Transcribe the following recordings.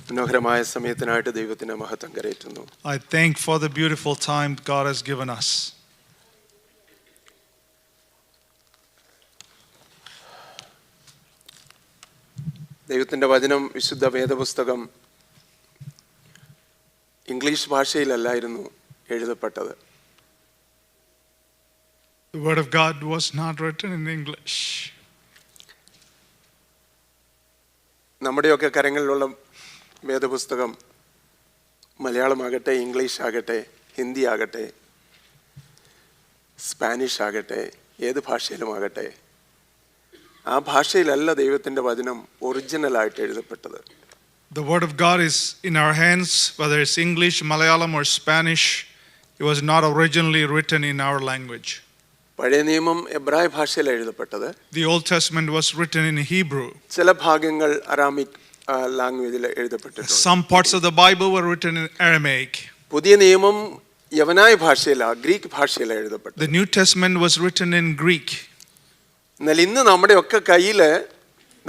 മനോഹരമായ സമയത്തിനായിട്ട് ദൈവത്തിന് മഹത്വം കരേറ്റുന്നു. I thank for the beautiful time God has given us. ദൈവത്തിന്റെ വചനം വിശുദ്ധ വേദപുസ്തകം English ഭാഷയിലല്ലായിരുന്നു എഴുതപ്പെട്ടത്. The word of God was not written in English. നമ്മുടെയൊക്കെ കരങ്ങളിലുള്ള വേദപുസ്തകം മലയാളമാകട്ടെ, ഇംഗ്ലീഷ് ആകട്ടെ, ഹിന്ദി ആകട്ടെ, സ്പാനിഷ് ആകട്ടെ, ഏത് ഭാഷയിലുമാകട്ടെ, ആ ഭാഷയിലല്ല ദൈവത്തിൻ്റെ വചനം ഒറിജിനലായിട്ട് എഴുതപ്പെട്ടത്. The word of God is in our hands, whether it's English, Malayalam or Spanish. It was not originally written in our language. പഴയ നിയമം എബ്രായ ഭാഷയിലാണ് എഴുതപ്പെട്ടത്. The Old Testament was written in Hebrew. ചില ഭാഗങ്ങൾ അരാമിക് ലാംഗ്വേജിൽ എഴുതപ്പെട്ടിട്ടുണ്ട്. Some parts of the Bible were written in Aramaic. പുതിയ നിയമം യവനായ ഭാഷയിലാണ്, ഗ്രീക്ക് ഭാഷയിലാണ് എഴുതപ്പെട്ടത്. The New Testament was written in Greek. എന്നാൽ ഇന്ന് നമ്മുടെ ഒക്കെ കയ്യിൽ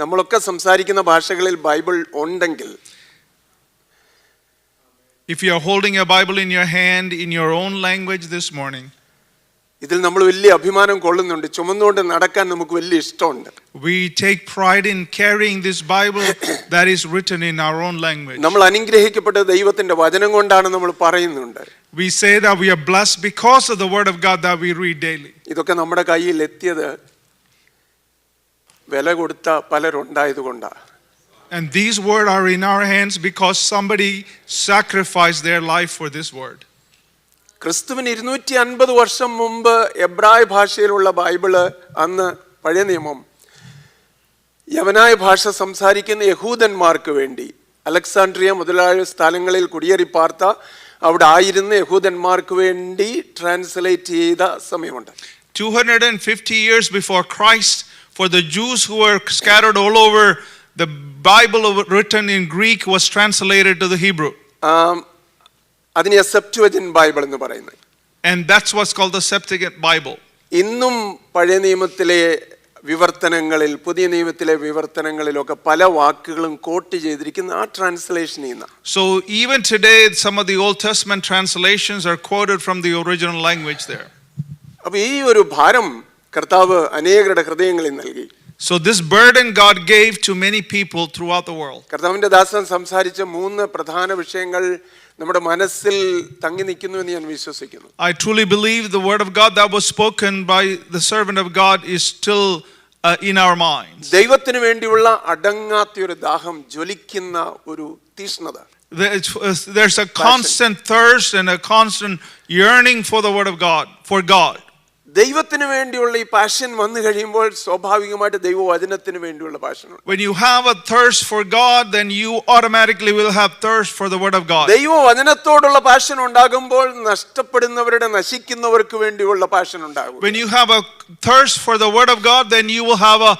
നമ്മളൊക്കെ സംസാരിക്കുന്ന ഭാഷകളിൽ ബൈബിൾ ഉണ്ടെങ്കിൽ, if you are holding a Bible in your hand in your own language this morning, ഇതിൽ നമ്മൾ വലിയ അഭിമാനം കൊള്ളുന്നുണ്ട്. ചുമന്നുകൊണ്ട് നടക്കാൻ നമുക്ക് വലിയ ഇഷ്ടമുണ്ട്. We take pride in carrying this Bible that is written in our own language. നമ്മൾ അനുഗ്രഹിക്കപ്പെട്ട ദൈവത്തിന്റെ വചനം കൊണ്ടാണ് നമ്മൾ പറയുന്നുണ്ട്. We say that we are blessed because of the word of God that we read daily. ഇതൊക്കെ നമ്മുടെ കയ്യിൽ എത്തിയത് വില കൊടുത്ത പലരുണ്ടായതുകൊണ്ടാണ്. And these words are in our hands because somebody sacrificed their life for this word. ക്രിസ്തുവിന് 250 വർഷം മുമ്പ് എബ്രായ ഭാഷയിലുള്ള ബൈബിള്, അന്ന് പഴയ നിയമം യവനായ ഭാഷ സംസാരിക്കുന്ന യഹൂദന്മാർക്ക് വേണ്ടി അലക്സാണ്ട്രിയ മുതലായ സ്ഥലങ്ങളിൽ കുടിയേറി പാർത്ത അവിടെ ആയിരുന്ന യഹൂദന്മാർക്ക് വേണ്ടി ട്രാൻസ്ലേറ്റ് ചെയ്ത സമയമുണ്ട്. 250 years before Christ, for the Jews who were scattered all over, the Bible written in Greek was translated to the Hebrew. അതിനെ സെപ്റ്റുവജിന്റ് ബൈബിൾ എന്ന് പറയുന്നത്. And that's what's called the Septuagint Bible. ഇന്നും പഴയ നിയമത്തിലെ വിവർത്തനങ്ങളിൽ, പുതിയ നിയമത്തിലെ വിവർത്തനങ്ങളിലൊക്കെ പല വാക്കുകളും കോട്ട് ചെയ്തിരിക്കുന്ന ആ ട്രാൻസ്ലേഷൻ ചെയ്യുന്ന. So even today some of the Old Testament translations are quoted from the original language there. അപ്പോൾ ഈ ഒരു ഭാരം കർത്താവ് അനേകരുടെ ഹൃദയങ്ങളിൽ നൽകി. So this burden God gave to many people throughout the world. കർത്താവിന്റെ ദാസൻ സംസാരിച്ച 3 പ്രധാന വിഷയങ്ങൾ നമ്മുടെ മനസ്സിൽ തങ്ങി നിൽക്കുന്നു എന്ന് ഞാൻ വിശ്വസിക്കുന്നു. I truly believe the word of God that was spoken by the servant of God is still in our minds. ദൈവത്തിന് വേണ്ടിയുള്ള അടങ്ങാത്ത ഒരു ദാഹം, ജ്വലിക്കുന്ന ഒരു തീഷ്ണത. There's a constant thirst and a constant yearning for the word of God, for God. ദൈവത്തിന് വേണ്ടിയുള്ള ഈ പാഷൻ വന്നു കഴിയുമ്പോൾ സ്വാഭാവികമായിട്ട് ദൈവവചനത്തിന് വേണ്ടിയുള്ള പാഷനുണ്ട്. When you have a thirst for God, then you automatically will have thirst for the word of God. ദൈവവചനത്തോടുള്ള passion ഉണ്ടാകുമ്പോൾ നഷ്ടപ്പെടുന്നവരുടെ, നശിക്കുന്നവർക്ക് വേണ്ടിയുള്ള പാഷൻ ഉണ്ടാകും. When you have a thirst for the word of God, then you will have a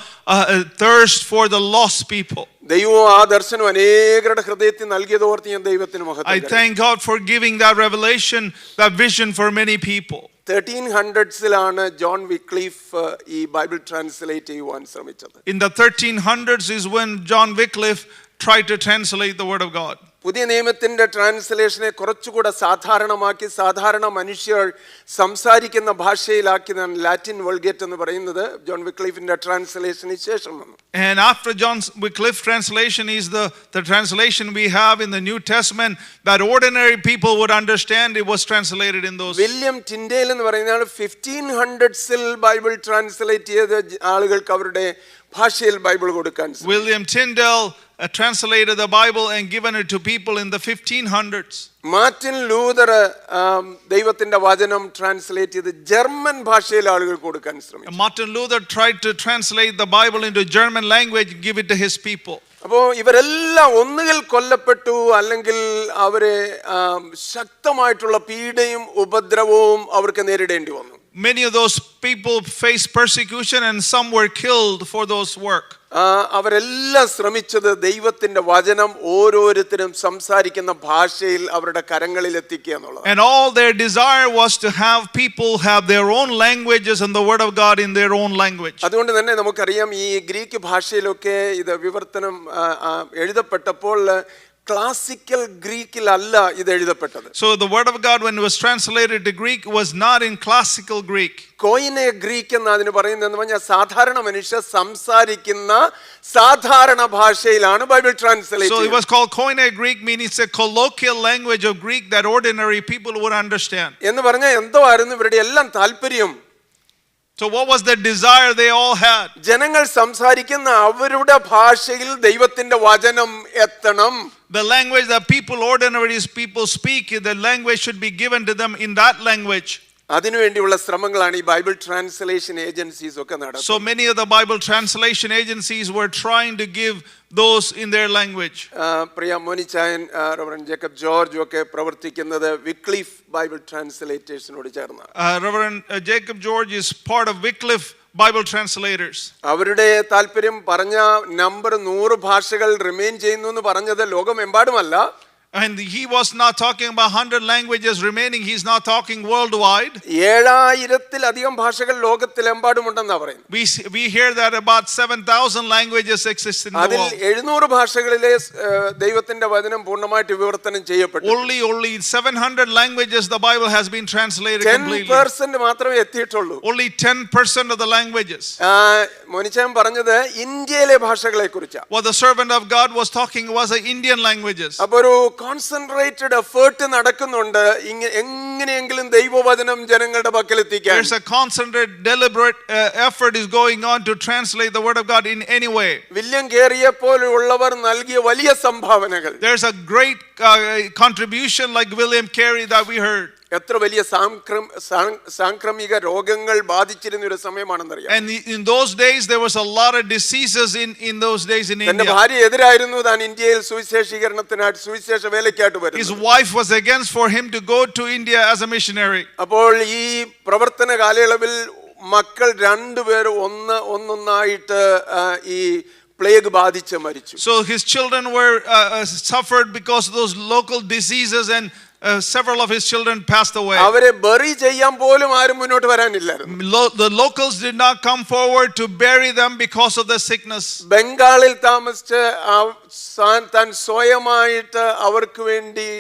thirst for the lost people. ദൈവം ആ ദർശനം അനേകരുടെ ഹൃദയത്തിൽ നൽകിയതോർത്ത് ഞാൻ ദൈവത്തിന് മഹത്വം. I thank God for giving that revelation, that vision for many people. 1300s John Wycliffe ഈ Bible translate ചെയ്യുവാൻ ശ്രമിച്ചത്. In the 1300s is when John Wycliffe tried to translate the word of God. പുതിയ നിയമത്തിന്റെ ട്രാൻസ്ലേഷനെ കുറച്ചുകൂടെ സാധാരണമാക്കി, സാധാരണ മനുഷ്യർ സംസാരിക്കുന്ന ഭാഷയിലാക്കിയതാണ് Latin Vulgate എന്ന് പറയുന്നത് ജോൺ വിക്ലിഫിന്റെ ട്രാൻസ്ലേഷന് ശേഷം വന്നു. And after John Wycliffe translation is the translation we have in the New Testament that ordinary people would understand. It was translated in those. William Tyndale എന്ന് പറയുന്ന ആൾ 1500s ബൈബിൾ ട്രാൻസ്ലേറ്റ് ചെയ്ത ആളുകൾക്ക് അവരുടെ ഭാഷയിൽ Bible കൊടുക്കാൻ. William Tyndale translated the Bible and given it to people in the 1500s. Martin Luther ദൈവത്തിന്റെ വചനം translate ചെയ്ത് ജർമ്മൻ ഭാഷയിൽ ആളുകൾക്ക് കൊടുക്കാൻ ശ്രമിച്ചു. Martin Luther tried to translate the Bible into German language, give it to his people. അപ്പോൾ ഇവരെല്ലാം ഒന്നുകിൽ കൊല്ലപ്പെട്ടു, അല്ലെങ്കിൽ അവരെ ശക്തമായിട്ടുള്ള പീഡയും ഉപദ്രവവും അവർക്ക് നേരിടേണ്ടി വന്നു. Many of those people faced persecution and some were killed for those work. അവരെല്ലാം ശ്രമിച്ചത് ദൈവത്തിന്റെ വചനം ഓരോരുത്തരും സംസാരിക്കുന്ന ഭാഷയിൽ അവരുടെ കരങ്ങളിൽ എത്തിക്കുക എന്നുള്ളത്. And all their desire was to have people have their own languages and the word of God in their own language. അതുകൊണ്ട് തന്നെ നമുക്കറിയാം ഈ ഗ്രീക്ക് ഭാഷയിലൊക്കെ ഇത് വിവർത്തനം എഴുതപ്പെട്ടപ്പോൾ ക്ലാസിക്കൽ ഗ്രീക്കിലല്ല ഇത് എഴുതപ്പെട്ടത്. So the word of God, when it was translated to Greek, was not in classical Greek. കോയിനെ Greek എന്ന് അതിന് പറയുന്നതെന്ന് പറഞ്ഞാൽ സാധാരണ മനുഷ്യർ സംസാരിക്കുന്ന സാധാരണ ഭാഷയിലാണ് Bible translate. So it was called Koine Greek, meaning it's a colloquial language of Greek that ordinary people would understand. എന്ന് പറഞ്ഞാൽ എന്തോ ആയിരുന്നു ഇവരുടെ എല്ലാം താല്പര്യം. So what was the desire they all had? ജനങ്ങൾ സംസാരിക്കുന്ന അവരുടെ ഭാഷയിൽ ദൈവത്തിന്റെ വചനം എത്തണം. The language that ordinary people speak, the language should be given to them in that language. അതിനുവേണ്ടിയുള്ള ശ്രമങ്ങളാണ് ഈ ബൈബിൾ ട്രാൻസ്ലേഷൻ ഏജൻസീസ് ഒക്കെ നടത്തുന്നത്. So many of the Bible translation agencies were trying to give those in their language. പ്രിയ Monichayan reverend Jacob George ഒക്കെ പ്രവർത്തിക്കുന്നത് Wycliffe Bible ട്രാൻസ്ലേറ്റേഴ്സിനോട് ചേർന്ന്. Reverend Jacob George is part of Wycliffe Bible translators. അവരുടെ താല്പര്യം പറഞ്ഞ number 100 ഭാഷകൾ റിമെയിൻ ചെയ്യുന്നു എന്ന് പറഞ്ഞത് ലോകമെമ്പാടുമല്ല. And he was not talking about 100 languages remaining. He's not talking worldwide. 7000-ലധികം ഭാഷകൾ ലോകത്തിലെമ്പാടുമുണ്ടെന്നാ പറയുന്നത്. We hear that about 7,000 languages exist in the അതിൽ world. 700 ഭാഷകളിലെ ദൈവത്തിന്റെ വചനം പൂർണ്ണമായിട്ട് വിവർത്തനം ചെയ്യപ്പെട്ടു. Only 700 languages the Bible has been translated completely. 10% മാത്രമേ എത്തിയിട്ടുള്ളൂ. Only 10% of the languages. മോനിച്ചായൻ പറഞ്ഞത് ഇന്ത്യയിലെ ഭാഷകളെ കുറിച്ചാണ്. What the servant of God was talking was the Indian languages. അപ്പോൾ ഒരു കോൺസെൻട്രേറ്റഡ് എഫേർട്ട് നടക്കുന്നുണ്ട് എങ്ങനെയെങ്കിലും ദൈവവചനം ജനങ്ങളുടെ പക്കലെത്തിക്കാൻ. There's a concentrated deliberate effort is going on to translate the word of God in any way. William കേറിയെ പോലെയുള്ളവർ നൽകിയ വലിയ സംഭാവനകൾ. There's a great contribution like William Carey that we heard. എത്ര വലിയ സാംക്രമിക രോഗങ്ങൾ ബാധിച്ചിരുന്ന ഒരു സമയമാണെന്നറിയാം. And in those days there was a lot of diseases in those days in തന്റെ India. ഭാര്യ എതിരായിരുന്നു താൻ ഇന്ത്യയിൽ സുവിശേഷീകരണത്തിനായിട്ട് സുവിശേഷ വേലയ്ക്കായിട്ട് His വരുന്നത്. wife was against for him to go to India as a missionary. അപ്പോൾ ഈ പ്രവർത്തന കാലയളവിൽ മക്കൾ രണ്ടുപേരും ഒന്നൊന്നായിട്ട് ഈ പ്ലേഗ് ബാധിച്ച് മരിച്ചു. So his children were suffered because of those local diseases, and several of his children passed away. അവരെ ബറി ചെയ്യാൻ പോലും ആരും മുന്നോട്ട് വരാനില്ലായിരുന്നു. The locals did not come forward to bury them because of the sickness. ബംഗാളിൽ താമസിച്ച് താൻ സ്വയമായിട്ട് അവർക്ക് വേണ്ടി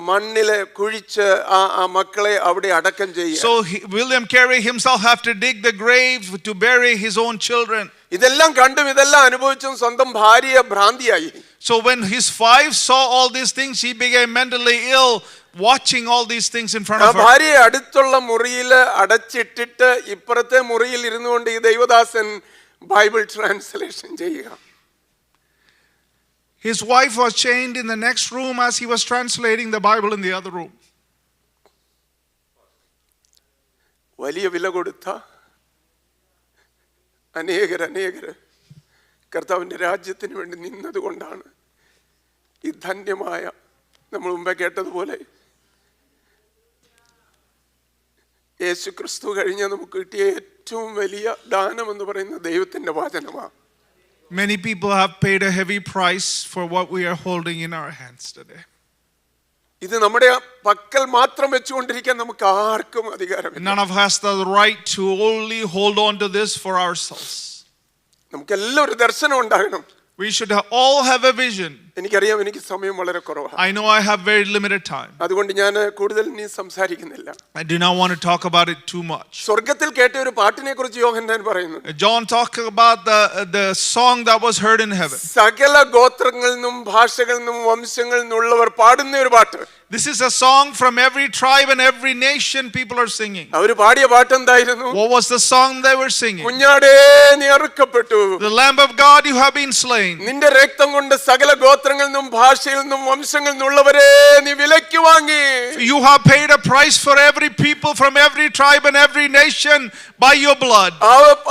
മണ്ണിലെ കുഴിച്ച് ആ മക്കളെ അവിടെ അടക്കം ചെയ്യുക. So William Carey himself have to dig the grave to bury his own children. ഇതെല്ലാം കണ്ടും ഇതെല്ലാം അനുഭവിച്ചും സ്വന്തം ഭാര്യ ഭ്രാന്തിയായി. So when his wife saw all these things, he became mentally ill watching all these things in front of her. ഭാര്യ അടുത്തുള്ള മുറിയിൽ അടച്ചിട്ടിട്ട് ഇപ്പുറത്തെ മുറിയിൽ ഇരുന്നുകൊണ്ട് ഈ ദൈവദാസൻ ബൈബിൾ ട്രാൻസ്ലേഷൻ ചെയ്യുക. His wife was chained in the next room as he was translating the Bible in the other room. വലിയ വില കൊടുത്ത അനേകർ കർത്താവിൻ്റെ രാജ്യത്തിന് വേണ്ടി നിന്നതുകൊണ്ടാണ് ഈ ധന്യമായ നമ്മൾ മുമ്പേ കേട്ടതുപോലെ യേശു ക്രിസ്തു കഴിഞ്ഞ നമുക്ക് കിട്ടിയ ഏറ്റവും വലിയ ദാനം എന്ന് പറയുന്നത് ദൈവത്തിൻ്റെ വചനമാണ്. Many people have paid a heavy price for what we are holding in our hands today. ഇത് നമ്മുടെ പക്കൽ മാത്രം വെച്ചുകൊണ്ടിരിക്കാൻ നമുക്ക് ആർക്കും അധികാരമില്ല. None of us has the right to only hold on to this for ourselves. നമുക്കെല്ലാം ഒരു ദർശനം ഉണ്ടാകണം. We should all have a vision. എനിക്കറിയാം എനിക്ക് സമയം വളരെ കുറവാണ്. I know I have very limited time. അതുകൊണ്ട് ഞാൻ കൂടുതൽ ഇനി സംസാരിക്കുന്നില്ല. I do not want to talk about it too much. സ്വർഗ്ഗത്തിൽ കേട്ട ഒരു പാട്ടിനെ കുറിച്ച് യോഹന്നാൻ പറയുന്നു. John talked about the song that was heard in heaven. സകല ഗോത്രങ്ങളിൽ നിന്നും ഭാഷകളിൽ നിന്നും വംശങ്ങളിൽ നിന്നുള്ളവർ പാടുന്ന ഒരു പാട്ട്. This is a song from every tribe and every nation people are singing. അവർ പാടിയ പാട്ട് എന്തായിരുന്നു? What was the song they were singing? കുഞ്ഞാടേ നീ അറുക്കപ്പെട്ടു. The Lamb of God, you have been slain. നിന്റെ രക്തം കൊണ്ട് സകല ഗോത്രങ്ങളിൽ നിന്നും ഭാഷയിൽ നിന്നും വംശങ്ങളിൽ നിന്നുള്ളവരെ നീ വിലയ്ക്ക് വാങ്ങി. You have paid a price for every people from every tribe and every nation by your blood.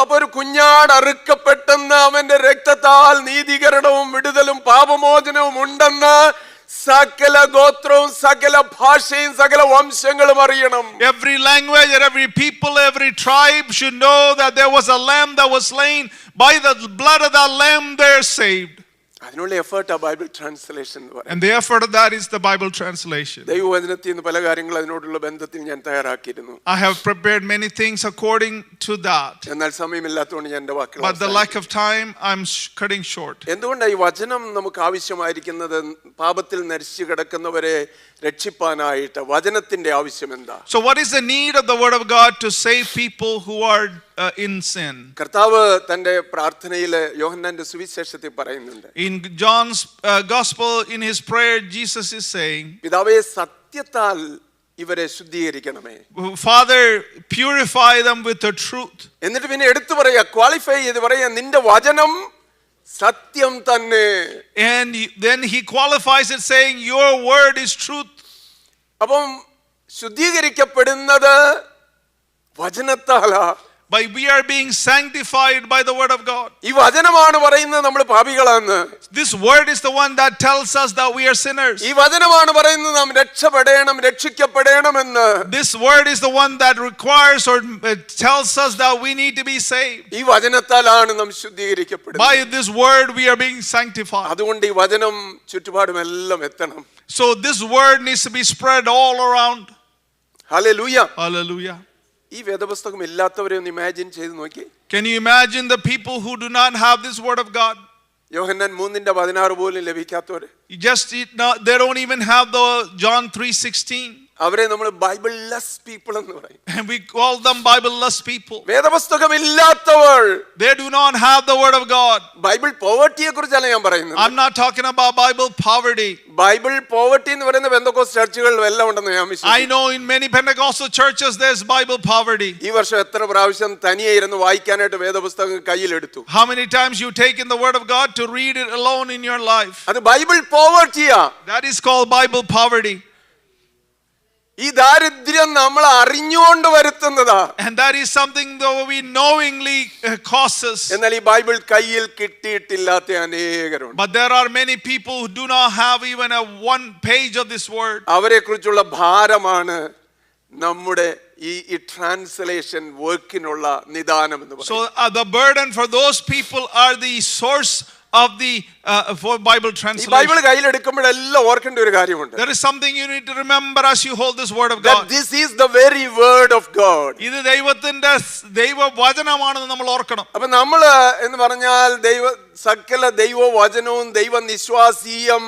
അപ്പോൾ ഒരു കുഞ്ഞാട് അറുക്കപ്പെട്ടെന്ന് അവന്റെ രക്തത്താൽ നീതീകരണവും വിടുതലും പാപമോചനവും ഉണ്ടെന്ന് സകല ഗോത്രവും സകല ഭാഷയും സകല വംശങ്ങളും അറിയണം. Every language and every people, every tribe should know that there was a lamb that was slain. By the blood of that lamb they are saved. അതിനുള്ള എഫേർട്ടാ ബൈബിൾ ട്രാൻസ്ലേഷൻ എന്ന് പറയുന്നത്. And the effort of that is the Bible translation. ദൈവവചനത്തിൽ നിന്ന് പല കാര്യങ്ങൾ അതിനോടുള്ള ബന്ധത്തിൽ ഞാൻ തയ്യാറാക്കിയിരുന്നു. I have prepared many things according to that. എന്നാൽ സമയമില്ലാത്തതുകൊണ്ട് ഞാൻ എൻ്റെ വാക്കുകൾ But the lack of time, I'm cutting short. എന്തുകൊണ്ടാണ് ഈ വചനം നമുക്ക് ആവശ്യമായിരിക്കുന്നത്? പാപത്തിൽ നശിച്ചു കിടക്കുന്നവരെ രക്ഷിപ്പാനായിട്ട് വചനത്തിന്റെ ആവശ്യം എന്താ? So what is the need of the word of God to save people who are in sin? കർത്താവ് തന്റെ പ്രാർത്ഥനയിൽ യോഹന്നാന്റെ സുവിശേഷത്തിൽ പറയുന്നുണ്ട്. In John's gospel, in his prayer, Jesus is saying, പിതാവേ സത്യത്താൽ ഇവരെ ശുദ്ധീകരിക്കണമേ. Father, purify them with the truth. എന്നിട്ട് പിന്നെ എടുത്തു പറയാ, ക്വാളിഫൈ ചെയ്ത് പറയാ, നിന്റെ വചനം സത്യം തന്നെ. And then he qualifies it saying, your word is truth. അപ്പം ശുദ്ധീകരിക്കപ്പെടുന്നത് വചനത്താലാ. By we are being sanctified by the word of God. ഈ വചനമാണ് പറയുന്നത് നമ്മൾ പാപികളാണ്. This word is the one that tells us that we are sinners. ഈ വചനമാണ് പറയുന്നത് നാം രക്ഷപ്പെടണം, രക്ഷിക്കപ്പെടണമെന്ന്. This word is the one that requires or tells us that we need to be saved. ഈ വചനത്താലാണ് നാം ശുദ്ധീകരിക്കപ്പെടുന്നത്. By this word we are being sanctified. അതുകൊണ്ട് ഈ വചനം ചുറ്റുപാടുമെല്ലാം എത്തണം. So this word needs to be spread all around. Hallelujah. Hallelujah. ഈ വേദപുസ്തകം ഇല്ലാത്തവരെ ഒന്ന് imagine ചെയ്ത് നോക്കി. Can you imagine the people who do not have this word of God? യോഹന്നാൻ 3:16 പോലും ലഭിക്കാത്തവര്. They don't even have the John 3:16. അവരെ നമ്മൾ ബൈബിൾലെസ് people എന്ന് പറയും. And we call them Bible-less people. വേദപുസ്തകം ഇല്ലാത്തവർ. They do not have the word of God. Bible പോവർട്ടിയെ കുറിച്ചല്ല ഞാൻ പറയുന്നത്. I'm not talking about Bible poverty. Bible poverty എന്ന് പറയുന്ന പെന്തക്കോസ്റ്റ് ചർച്ചുകളിൽ എല്ലാം ഉണ്ടെന്ന് ഞാൻ വിശ്വസിക്കുന്നു. I know in many Pentecostal churches there's Bible poverty. ഈ വർഷം എത്ര പ്രാവശ്യം തനിയെ ഇരുന്ന് വായിക്കാനായിട്ട് വേദപുസ്തകം കയ്യിലെടുത്തു? How many times you take in the word of God to read it alone in your life? അത് Bible പോവർട്ടിയാ. That is called Bible poverty. ഈ ദാരിദ്ര്യം നമ്മൾ അറിഞ്ഞുകൊണ്ട് വരുത്തുന്നതാ. And that is something that we knowingly causes. എന്നാൽ ഈ Bible കയ്യിൽ കിട്ടിയിട്ടില്ലാത്ത അനേകരുണ്ട്. But there are many people who do not have even a one page of this word. അവരെ കുറിച്ചുള്ള ഭാരമാണ് നമ്മുടെ ഈ ട്രാൻസ്ലേഷൻ വർക്കിനുള്ള നിദാനം എന്ന് പറയുന്നത്. So the burden for those people are the source of the for Bible ഈ translation. Bible കയ്യിലെടുക്കുമ്പോഴെല്ലാം ഓർക്കേണ്ട ഒരു കാര്യമുണ്ട്. There is something you need to remember as you hold this word of God. That this is the very word of God. ഇത് ദൈവത്തിന്റെ ദൈവവചനമാണെന്ന് നമ്മൾ ഓർക്കണം. അപ്പൊ നമ്മൾ എന്ന് പറഞ്ഞാൽ സകല ദൈവവചനവും ദൈവനിശ്വാസീയം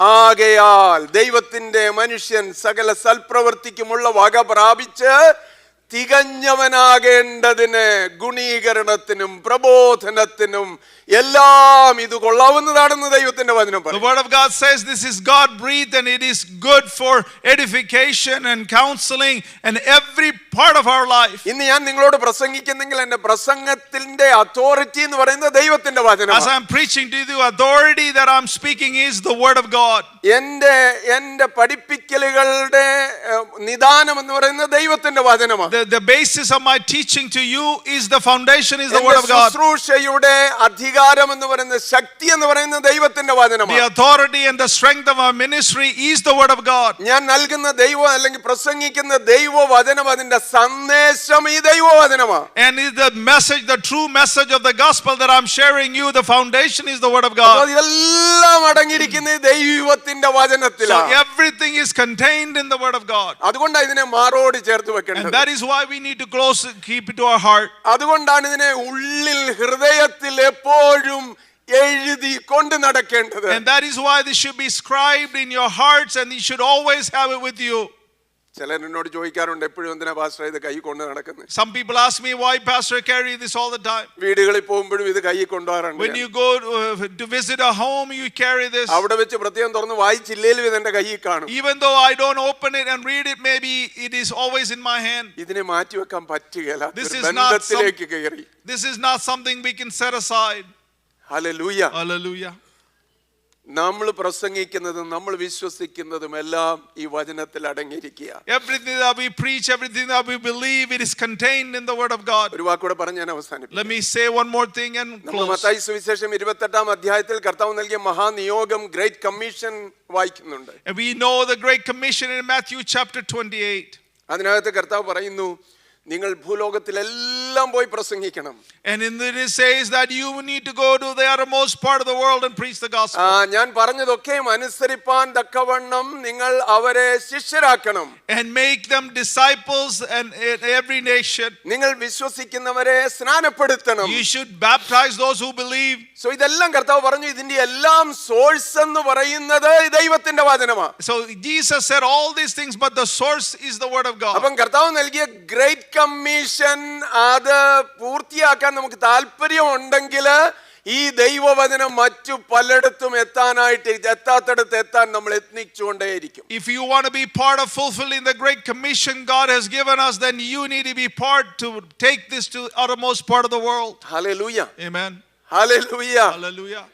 ആകയാൽ ദൈവത്തിന്റെ മനുഷ്യൻ സകല സൽപ്രവൃത്തിക്കുമുള്ള വക പ്രാപിച്ച് തികഞ്ഞവനാകേണ്ടതിന് ഗുണീകരണത്തിനും പ്രബോധനത്തിനും എല്ലാം ഇത് കൊള്ളാവുന്നതാണെന്ന് ദൈവത്തിന്റെ വചനം The പറയും. word of God says this is God breathed and it is good for edification and counseling and every part of our life. ഇന്ന് ഞാൻ നിങ്ങളോട് പ്രസംഗിക്കുന്നെങ്കിൽ എന്റെ പ്രസംഗത്തിന്റെ അതോറിറ്റി എന്ന് പറയുന്നത് ദൈവത്തിന്റെ As വചനമാണ്. I am preaching to you, the authority that I am speaking is the word of God. എന്റെ പഠിപ്പിക്കലുകളുടെ നിദാനം എന്ന് പറയുന്നത് ദൈവത്തിന്റെ വചനമാണ്. The basis of my teaching to you is the foundation is the word of God. ശുശ്രൂഷയുടെ അധികാരം എന്ന് പറയുന്ന ശക്തി എന്ന് പറയുന്നത് ദൈവത്തിന്റെ വചനമാണ്. The authority and the strength of our ministry is the word of God. ഞാൻ നൽകുന്ന ദൈവം അല്ലെങ്കിൽ പ്രസംഗിക്കുന്ന ദൈവവചനം അതിന്റെ സന്ദേശം ഈ ദൈവവചനമാണ്. And is the message, the true message of the gospel that I'm sharing you, the foundation is the word of God. ഇതെല്ലാം അടങ്ങിയിരിക്കുന്നത് ദൈവത്തിന്റെ വചനത്തിലാണ്. So everything is contained in the word of God. അതുകൊണ്ടാണ് ഇതിനെ മാറോട് ചേർത്ത് വെക്കേണ്ടത്. And that is why we need to keep it to our heart. അതുകൊണ്ടാണ് ഇതിനെ ഉള്ളിൽ ഹൃദയത്തിൽ എപ്പോഴും എഴുതി കൊണ്ട് നടക്കേണ്ടത്. And that is why this should be scribed in your hearts and you should always have it with you. ചിലർ എന്നോട് ചോദിക്കാറുണ്ട്, എപ്പോഴും എന്തിനാ പാസ്റ്റർ ഇത് കൈ കൊണ്ട് നടക്കുന്നത്? Some people ask me why pastor carry this all the time. വീടുകളിൽ പോകുമ്പോഴും ഇത് കൈ കൊണ്ടുപോകാറുണ്ട്. When you go to visit a home, you carry this. അവിടെ വെച്ച് പ്രത്യേകം തുറന്ന് വായിച്ചില്ലേലും ഇത് എന്റെ കയ്യിൽ കാണും. Even though I don't open it and read it, maybe it is always in my hand. ഇതിനെ മാറ്റി വെക്കാൻ പറ്റുകയില്ല. This is ബന്ധത്തിലേക്ക് കയറി. This is not something we can set aside. Hallelujah. Hallelujah. നമ്മൾ പ്രസംഗിക്കുന്നതും നമ്മൾ വിശ്വസിക്കുന്നതും എല്ലാം ഈ വചനത്തിൽ അടങ്ങിയിരിക്കുക. Everything that we preach, everything that we believe, it is contained in the word of God. ഒരു വാക്കുകൂടെ പറഞ്ഞ് ഞാൻ അവസാനിപ്പിക്കാം. Let me say one more thing and close. Mathai സുവിശേഷം 28-ാം അധ്യായത്തിൽ കർത്താവ് നൽകിയ മഹാനിയോഗം ഗ്രേറ്റ് കമ്മീഷൻ വായിക്കുന്നുണ്ട്. And we know the great commission in Matthew chapter 28. അതിനകത്ത് കർത്താവ് പറയുന്നു, നിങ്ങൾ ഭൂലോകത്തിലെല്ലാം പോയി പ്രസംഗിക്കണം. And in it says that you need to go to the uttermost part of the world and preach the gospel. ഞാൻ പറഞ്ഞതൊക്കെയും അനുസരിപ്പാൻ തക്കവണ്ണം നിങ്ങൾ അവരെ ശിഷ്യരാക്കണം. And make them disciples and in every nation. നിങ്ങൾ വിശ്വസിക്കുന്നവരെ സ്നാനപ്പെടുത്തണം. You should baptize those who believe. So ഇതെല്ലാം കർത്താവ് പറഞ്ഞു, ഇതിന്റെ എല്ലാം സോഴ്സ് എന്ന് പറയുന്നത് ദൈവത്തിന്റെ വചനമാണ്. So Jesus said all these things, but the source is the word of God. അപ്പം കർത്താവ് നൽകിയ ഗ്രേറ്റ് കമ്മീഷൻ അത് പൂർത്തിയാക്കാൻ നമുക്ക് താല്പര്യം ഉണ്ടെങ്കിൽ ഈ ദൈവവചനം മറ്റു പലയിടത്തും എത്താത്തിടത്ത് എത്താൻ നമ്മൾ യത്നിച്ചുകൊണ്ടേയിരിക്കും. If you want to be part of fulfilling the great commission God has given us, then you need to be part to take this to uttermost part of the world. Hallelujah, Amen. Hallelujah. Hallelujah.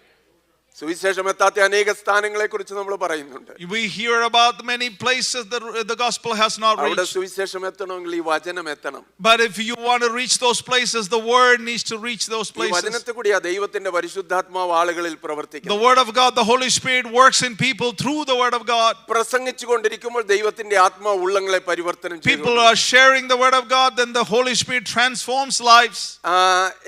സുവിശേഷം എത്താത്ത അനേക സ്ഥാനങ്ങളെ കുറിച്ച് നമ്മൾ പറയുന്നുണ്ട്. We hear about many places that the gospel has not അവിടെ reached. സുവിശേഷം എത്തണമെങ്കിൽ ഈ വചനം എത്തണം. But if you want to reach those places, the word needs to reach those ഈ places. വചനത്തെ കൂടിയാ ദൈവത്തിന്റെ പരിശുദ്ധാത്മാവ് ആളുകളിൽ The പ്രവർത്തിക്കുന്നത്. word of God, the Holy Spirit works in people through the word of God. പ്രസംഗിച്ചു കൊണ്ടിരിക്കുമ്പോൾ ദൈവത്തിന്റെ ആത്മാവ് ഉള്ളങ്ങളെ പരിവർത്തനം People ചെയ്തു. are sharing the word of God, then the Holy Spirit transforms lives.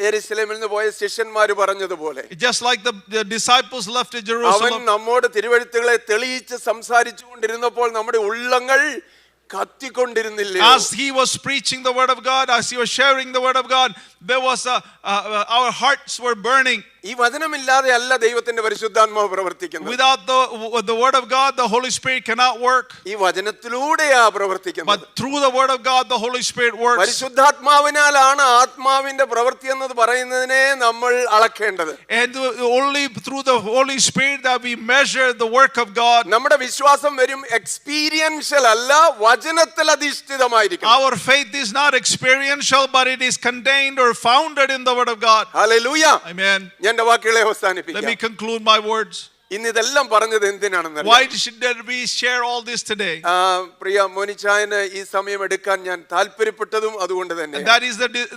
യെരുശലേമിൽ നിന്ന് പോയ ശിഷ്യന്മാര് പറഞ്ഞതുപോലെ Just like the disciples left അവൻ Jerusalem. നമ്മോട് തിരുവെഴുത്തുകളെ തെളിയിച്ച് സംസാരിച്ചു കൊണ്ടിരുന്നപ്പോൾ നമ്മുടെ ഉള്ളങ്ങൾ കത്തിക്കൊണ്ടിരുന്നില്ലേ? As he was preaching the word of God, as he was sharing the word of God, there was our hearts were burning. ഈ വചനമില്ലാതെ അല്ല ദൈവത്തിന്റെ പരിശുദ്ധാത്മാവ് പ്രവർത്തിക്കുന്നത്. Without the word of God, the Holy Spirit cannot work. ഈ വചനത്തിലൂടെയാ പ്രവർത്തിക്കുന്നത്. But through the word of God, the Holy Spirit works. പരിശുദ്ധാത്മാവിനാലാണ് ആത്മാവിന്റെ പ്രവൃത്തി എന്നത് പറയുന്നതിനെ നമ്മൾ അളക്കേണ്ടത്. And only through the Holy Spirit that we measure the work of God. നമ്മുടെ വിശ്വാസം വരും എക്സ്പീരിയൻഷ്യൽ അല്ല, വചനത്തിൽ അധിഷ്ഠിതമായിരിക്കും. Our faith is not experiential, but it is contained or founded in the word of God. Hallelujah. Amen. ഞാൻ എൻ്റെ വാക്കുകളെ Let me അവസാനിപ്പിക്കാം. conclude my words. ഇന്ന് ഇതെല്ലാം പറഞ്ഞത് എന്തിനാണെന്ന് Why should we share all this today? പ്രിയ മോനിച്ചായന് ഈ സമയം എടുക്കാൻ ഞാൻ താല്പര്യപ്പെട്ടതും അതുകൊണ്ട് തന്നെ. And that is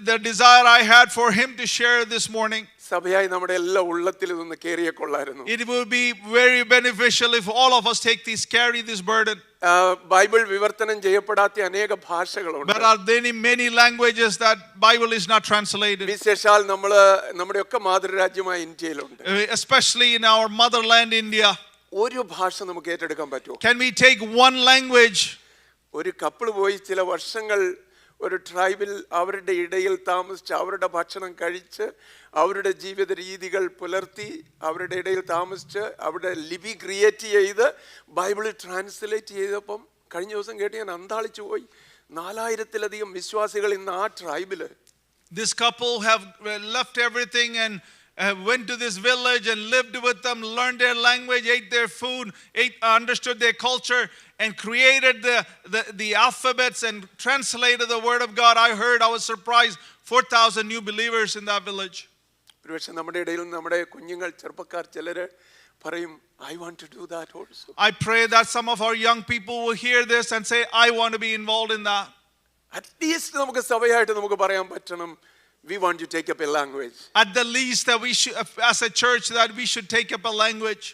the desire I had for him to share this morning. സഭയായി നമ്മുടെ എല്ലാ ഉള്ളത്തിൽ ഇതൊന്ന് കേറിയ കൊള്ളായിരുന്നു. It will be very beneficial if all of us carry this burden. Bible വിവർത്തനം ചെയ്യപ്പെടാത്ത അനേക ഭാഷകളുണ്ട്. There are many languages that Bible is not translated. വിശേഷാൽ നമ്മുടെയൊക്കെ മാതൃരാജ്യമായ ഇന്ത്യയിലുണ്ട്. Especially in our motherland India. ഒരു ഭാഷ നമുക്ക് ഏറ്റെടുക്കാൻ പറ്റുമോ? Can we take one language? ഒരു കപ്പിൾ പോയി ചില വർഷങ്ങൾ ഒരു ട്രൈബിൽ അവരുടെ ഇടയിൽ താമസിച്ച് അവരുടെ ഭക്ഷണം കഴിച്ച് അവരുടെ ജീവിത രീതികൾ പുലർത്തി അവരുടെ ഇടയിൽ താമസിച്ച് അവരുടെ ലിപി ക്രിയേറ്റ് ചെയ്ത് ബൈബിൾ ട്രാൻസ്ലേറ്റ് ചെയ്തപ്പം കഴിഞ്ഞ ദിവസം കേട്ട് ഞാൻ അന്താളിച്ചു പോയി. 4000-ലധികം വിശ്വാസികൾ ഇന്ന് ആ ട്രൈബില്. This couple have left everything and went to this village and lived with them, learned their language, ate their food, understood their culture, and created the alphabets and translated the word of God. I was surprised, 4,000 new believers in that village. ഒരുപക്ഷെ നമ്മുടെ ഇടയിൽ നമ്മുടെ കുഞ്ഞുങ്ങൾ ചെറുപ്പക്കാർ ചിലര് പറയും, I want to do that also. I pray that some of our young people will hear this and say, I want to be involved in that. At least നമുക്ക് സഭയായിട്ട് നമുക്ക് പറയാൻ പറ്റണം, we want to take up a language. At the least that we should, as a church, that we should take up a language.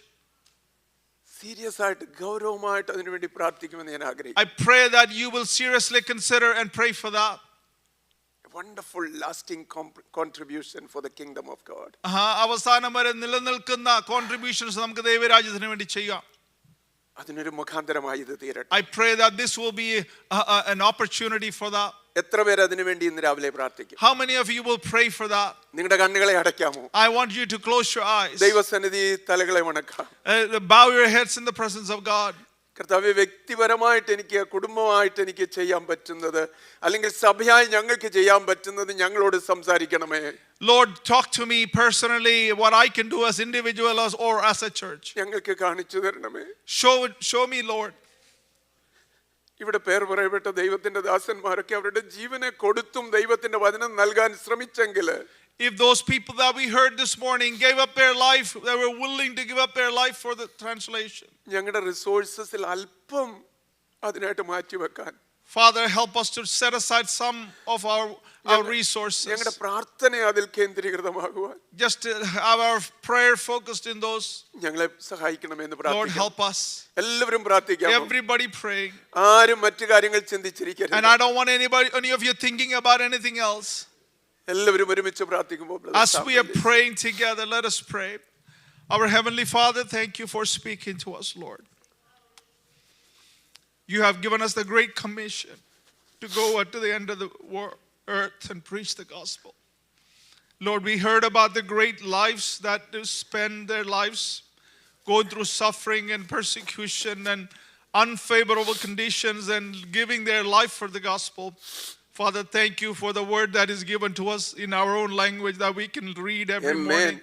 Serious ആയിട്ട് ഗൗരവമായിട്ട് അതിനുവേണ്ടി പ്രാർത്ഥിക്കുമെന്ന് ഞാൻ ആഗ്രഹിക്കുന്നു. I pray that you will seriously consider and pray for that. A wonderful lasting contribution for the kingdom of God. അവസാനം വരെ നിലനിൽക്കുന്ന contributions നമുക്ക് ദൈവരാജ്യത്തിന് വേണ്ടി ചെയ്യാം. അതിനൊരു മുഖാന്തരമായി ഇത് തീരട്ടെ. I pray that this will be an opportunity for that. എത്ര പേര് അതിനു വേണ്ടി ഇന്ന് രാവിലെ പ്രാർത്ഥിക്കും? How many of you will pray for that? നിങ്ങളുടെ കണ്ണുകളെ അടയ്ക്കാമോ? I want you to close your eyes. ദൈവസന്നിധി തലകളെ വണക്കാം. Bow your heads in the presence of God. കർത്താവേ, വ്യക്തിപരമായിട്ട് എനിക്ക് കുടുംബമായിട്ട് എനിക്ക് ചെയ്യാൻ പറ്റുന്നത് അല്ലെങ്കിൽ സഭയായി ഞങ്ങൾക്ക് ചെയ്യാൻ പറ്റുന്നത് ഞങ്ങളോട് സംസാരിക്കണമേ. Lord, talk to me personally what I can do as individuals or as a church. ഞങ്ങൾക്ക് കാണിച്ചു തരണമേ. Show me, Lord. ഇവിടെ പേർ പറയപ്പെട്ട ദൈവത്തിന്റെ ദാസന്മാരൊക്കെ അവരുടെ ജീവനെ കൊടുത്തും ദൈവത്തിന്റെ വചനം നൽകാൻ ശ്രമിച്ചെങ്കിൽ, if those people that we heard this morning gave up their life, they were willing to give up their life for the translation. ഞങ്ങളുടെ റിസോഴ്സസിൽ അല്പം അതിനായിട്ട് മാറ്റിവെക്കാൻ Father, help us to set aside some of our resources. ഞങ്ങളുടെ പ്രാർത്ഥന അതിൽ കേന്ദ്രീകൃതമാകുവാൻ Just to have our prayer focused in those. ഞങ്ങളെ സഹായിക്കണമെന്ന് Lord, പ്രാർത്ഥിക്കാം. help us. എല്ലാവരും പ്രാർത്ഥിക്കാം. Everybody praying. ആരും മറ്റു കാര്യങ്ങൾ ചിന്തിച്ചിരിക്കരുത്. And I don't want any of you thinking about anything else. എല്ലാവരും ഒരുമിച്ച് പ്രാർത്ഥിക്കുമ്പോൾ As we are praying together, let us pray. Our Heavenly Father, thank you for speaking to us, Lord. You have given us the great commission to go to the end of the earth and preach the gospel. Lord, we heard about the great lives that do spend their lives going through suffering and persecution and unfavorable conditions and giving their life for the gospel. Father, thank you for the word that is given to us in our own language that we can read every morning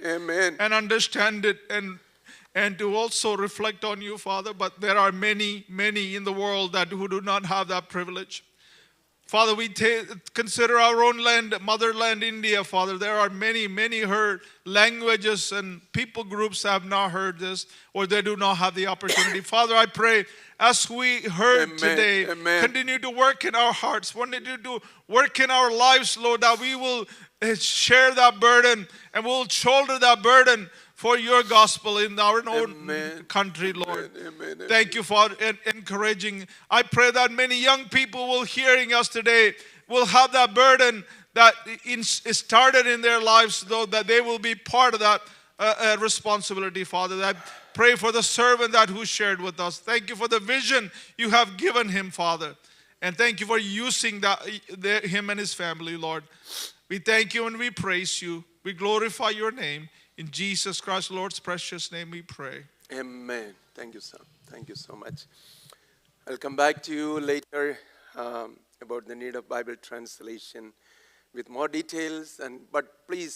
and understand it and to also reflect on you, Father. But there are many in the world who do not have that privilege. Father, we consider our own land, motherland, India, Father. There are many heard languages and people groups have not heard this or they do not have the opportunity. Father, I pray as we heard today, continue to work in our hearts, continue to work in our lives, Lord, that we will share that burden and we'll shoulder that burden for your gospel in our own country, Lord. Thank you for encouraging. I pray that many young people will hearing us today will have that burden that started in their lives, though, that they will be part of that responsibility, Father. I pray for the servant who shared with us. Thank you for the vision you have given him, Father. And thank you for using him and his family, Lord. We thank you and we praise you. We glorify your name. In Jesus Christ, Lord's precious name, we pray. Amen. Thank you, sir. Thank you so much. I'll come back to you later about the need of Bible translation with more details. But please